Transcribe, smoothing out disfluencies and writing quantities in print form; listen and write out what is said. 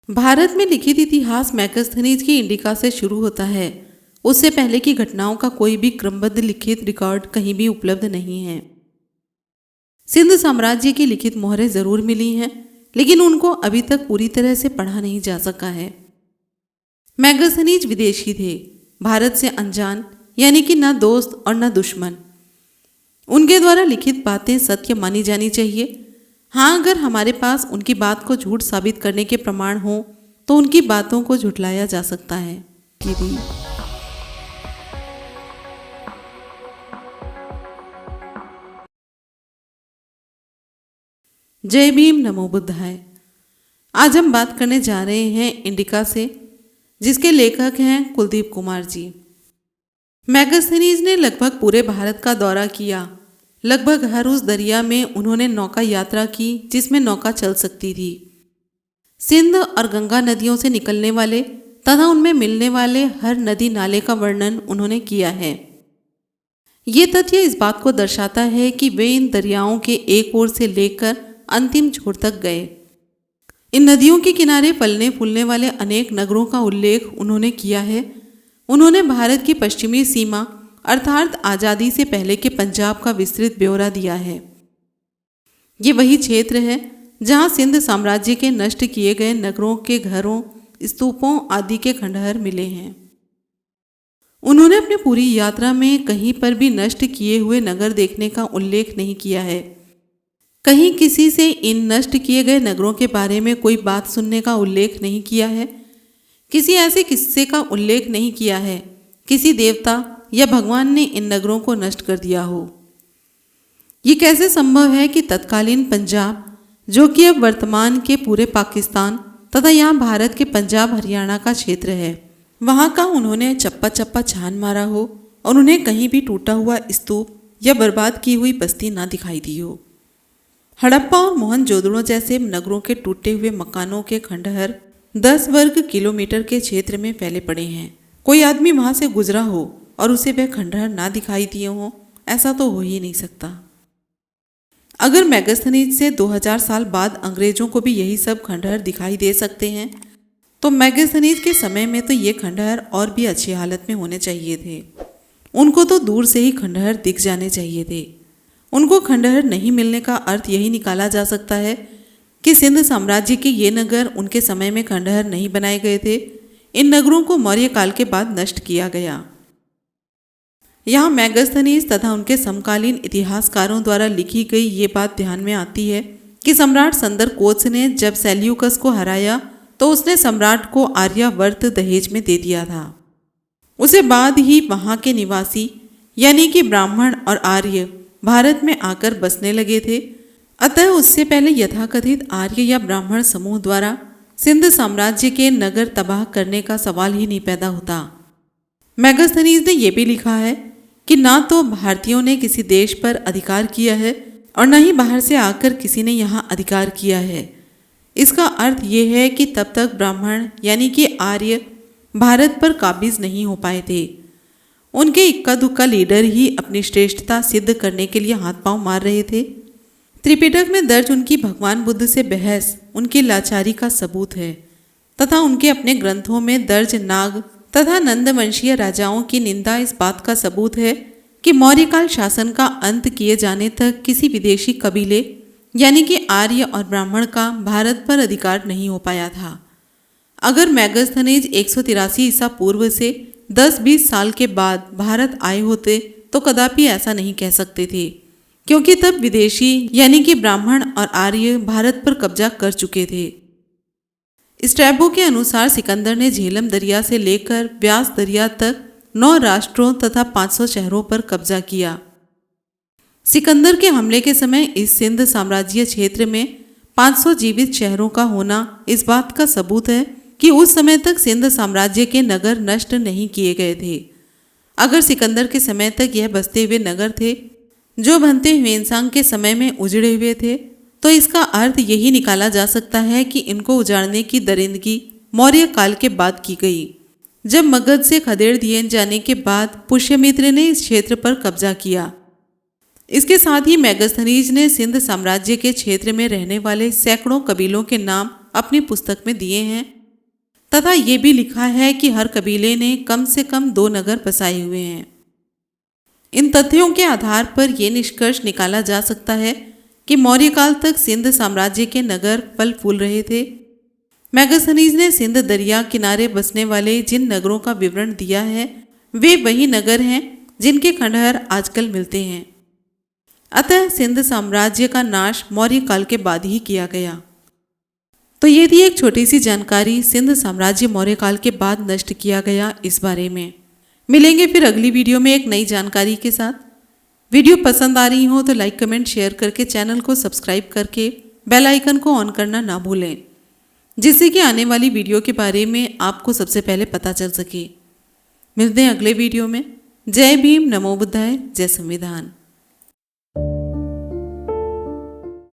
भारत में लिखित इतिहास मैगस्थनीज की इंडिका से शुरू होता है। उससे पहले की घटनाओं का कोई भी क्रमबद्ध लिखित रिकॉर्ड कहीं भी उपलब्ध नहीं है। सिंध साम्राज्य की लिखित मोहरें जरूर मिली हैं, लेकिन उनको अभी तक पूरी तरह से पढ़ा नहीं जा सका है। मैगस्थनीज विदेशी थे, भारत से अनजान, यानी कि ना दोस्त और ना दुश्मन। उनके द्वारा लिखित बातें सत्य मानी जानी चाहिए। हाँ, अगर हमारे पास उनकी बात को झूठ साबित करने के प्रमाण हो तो उनकी बातों को झुठलाया जा सकता है। गिरी जय भीम, नमो बुद्धाय। आज हम बात करने जा रहे हैं इंडिका से, जिसके लेखक हैं कुलदीप कुमार जी। मैगस्थनीज ने लगभग पूरे भारत का दौरा किया। लगभग हर उस दरिया में उन्होंने नौका यात्रा की जिसमें नौका चल सकती थी। सिंध और गंगा नदियों से निकलने वाले तथा उनमें मिलने वाले हर नदी नाले का वर्णन उन्होंने किया है। ये तथ्य इस बात को दर्शाता है कि वे इन दरियाओं के एक ओर से लेकर अंतिम छोर तक गए। इन नदियों के किनारे फलने फूलने वाले अनेक नगरों का उल्लेख उन्होंने किया है। उन्होंने भारत की पश्चिमी सीमा अर्थात आज़ादी से पहले के पंजाब का विस्तृत ब्यौरा दिया है। ये वही क्षेत्र है जहाँ सिंध साम्राज्य के नष्ट किए गए नगरों के घरों, स्तूपों आदि के खंडहर मिले हैं। उन्होंने अपनी पूरी यात्रा में कहीं पर भी नष्ट किए हुए नगर देखने का उल्लेख नहीं किया है। कहीं किसी से इन नष्ट किए गए नगरों के बारे में कोई बात सुनने का उल्लेख नहीं किया है। किसी ऐसे किस्से का उल्लेख नहीं किया है किसी देवता या भगवान ने इन नगरों को नष्ट कर दिया हो। ये कैसे संभव है कि तत्कालीन पंजाब, जो कि अब वर्तमान के पूरे पाकिस्तान तथा यहाँ भारत के पंजाब हरियाणा का क्षेत्र है, वहाँ का उन्होंने चप्पा चप्पा छान मारा हो और उन्हें कहीं भी टूटा हुआ स्तूप या बर्बाद की हुई बस्ती ना दिखाई दी हो। हड़प्पा और मोहनजोदड़ो जैसे नगरों के टूटे हुए मकानों के खंडहर 10 वर्ग किलोमीटर के क्षेत्र में फैले पड़े हैं। कोई आदमी वहाँ से गुजरा हो और उसे वह खंडहर ना दिखाई दिए हों, ऐसा तो हो ही नहीं सकता। अगर मैगस्थनीज से 2000 साल बाद अंग्रेजों को भी यही सब खंडहर दिखाई दे सकते हैं, तो मैगस्थनीज के समय में तो ये खंडहर और भी अच्छी हालत में होने चाहिए थे। उनको तो दूर से ही खंडहर दिख जाने चाहिए थे। उनको खंडहर नहीं मिलने का अर्थ यही निकाला जा सकता है कि सिंध साम्राज्य के ये नगर उनके समय में खंडहर नहीं बनाए गए थे। इन नगरों को मौर्य काल के बाद नष्ट किया गया। यहाँ मैगस्थनीज तथा उनके समकालीन इतिहासकारों द्वारा लिखी गई ये बात ध्यान में आती है कि सम्राट संदर कोच ने जब सेल्यूकस को हराया तो उसने सम्राट को आर्यावर्त दहेज में दे दिया था। उसे बाद ही वहाँ के निवासी यानी कि ब्राह्मण और आर्य भारत में आकर बसने लगे थे। अतः उससे पहले यथाकथित आर्य या ब्राह्मण समूह द्वारा सिंध साम्राज्य के नगर तबाह करने का सवाल ही नहीं पैदा होता। मैगस्थनीज ने यह भी लिखा है कि ना तो भारतीयों ने किसी देश पर अधिकार किया है और न ही बाहर से आकर किसी ने यहाँ अधिकार किया है। इसका अर्थ ये है कि तब तक ब्राह्मण यानी कि आर्य भारत पर काबिज नहीं हो पाए थे। उनके इक्का दुक्का लीडर ही अपनी श्रेष्ठता सिद्ध करने के लिए हाथ पांव मार रहे थे। त्रिपिटक में दर्ज उनकी भगवान बुद्ध से बहस उनकी लाचारी का सबूत है तथा उनके अपने ग्रंथों में दर्ज नाग तथा नंदवंशीय राजाओं की निंदा इस बात का सबूत है कि मौर्यकाल शासन का अंत किए जाने तक किसी विदेशी कबीले यानी कि आर्य और ब्राह्मण का भारत पर अधिकार नहीं हो पाया था। अगर मैगस्थनीज 183 ईसा पूर्व से 10-20 साल के बाद भारत आए होते तो कदापि ऐसा नहीं कह सकते थे, क्योंकि तब विदेशी यानी कि ब्राह्मण और आर्य भारत पर कब्जा कर चुके थे। स्ट्रैबो के अनुसार सिकंदर ने झेलम दरिया से लेकर ब्यास दरिया तक 9 राष्ट्रों तथा 500 शहरों पर कब्जा किया। सिकंदर के हमले के समय इस सिंध साम्राज्य क्षेत्र में 500 जीवित शहरों का होना इस बात का सबूत है कि उस समय तक सिंध साम्राज्य के नगर नष्ट नहीं किए गए थे। अगर सिकंदर के समय तक यह बसते हुए नगर थे जो बनते ह्वेनसांग के समय में उजड़े हुए थे, तो इसका अर्थ यही निकाला जा सकता है कि इनको उजाड़ने की दरिंदगी मौर्य काल के बाद की गई, जब मगध से खदेड़ दिए जाने के बाद पुष्यमित्र ने इस क्षेत्र पर कब्जा किया। इसके साथ ही मैगस्थनीज ने सिंध साम्राज्य के क्षेत्र में रहने वाले सैकड़ों कबीलों के नाम अपनी पुस्तक में दिए हैं तथा ये भी लिखा है कि हर कबीले ने कम से कम 2 नगर बसाए हुए हैं। इन तथ्यों के आधार पर यह निष्कर्ष निकाला जा सकता है कि मौर्य काल तक सिंध साम्राज्य के नगर फल फूल रहे थे। मैगस्थनीज ने सिंध दरिया किनारे बसने वाले जिन नगरों का विवरण दिया है वे वही नगर हैं जिनके खंडहर आजकल मिलते हैं। अतः सिंध साम्राज्य का नाश मौर्य काल के बाद ही किया गया। तो ये थी एक छोटी सी जानकारी सिंध साम्राज्य मौर्य काल के बाद नष्ट किया गया इस बारे में। मिलेंगे फिर अगली वीडियो में एक नई जानकारी के साथ। वीडियो पसंद आ रही हो तो लाइक कमेंट शेयर करके चैनल को सब्सक्राइब करके बेल आइकन को ऑन करना ना भूलें, जिससे कि आने वाली वीडियो के बारे में आपको सबसे पहले पता चल सके। मिलते हैं अगले वीडियो में। जय भीम, नमो बुद्धाय, जय संविधान।